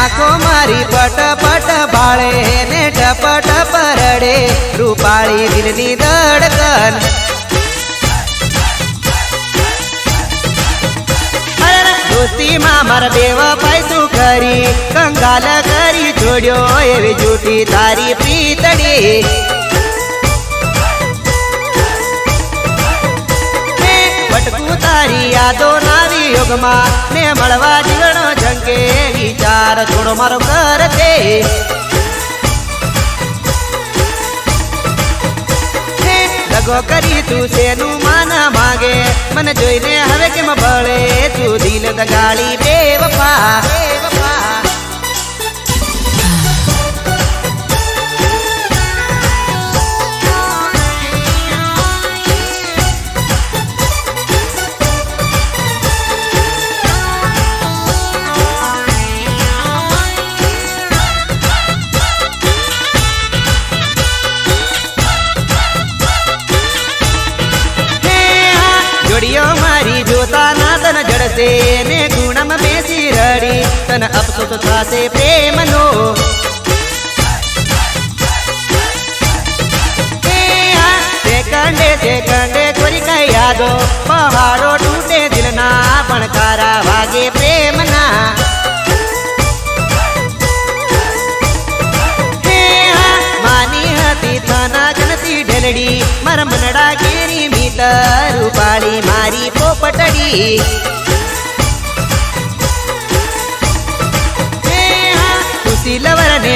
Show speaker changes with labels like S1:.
S1: आंखों मारी पट पट बाळे ने टप टप रडे रूपाळी दिलनी धडकन दोस्ती मां मार बेवफाई तू करी कंगाल करी छोड्यो एवी जूठी तारी प्रीतड़ी भटकू तारी यादो नावी युग में ने मळवा जीवनो झंके विचार छोड़ो मारो करते लगो करी तू सेनु माना मागे मन जोईने हवे केम बळे तू दिल दगाड़ी बेवफा बेवफा जोड़ियो मारी जोता ना तन जड़से ने गुणम बेसी रड़ी तन अफसोस थासे प्रेम नो सेकंडे कोरी का यादो पहाड़ो टूटे दिल ना पणकारा भागे प्रेम ना मानी हती थाना गणती ढेलड़ी मर मनड़ा गिरी रूपाली मारी पोपटड़ी।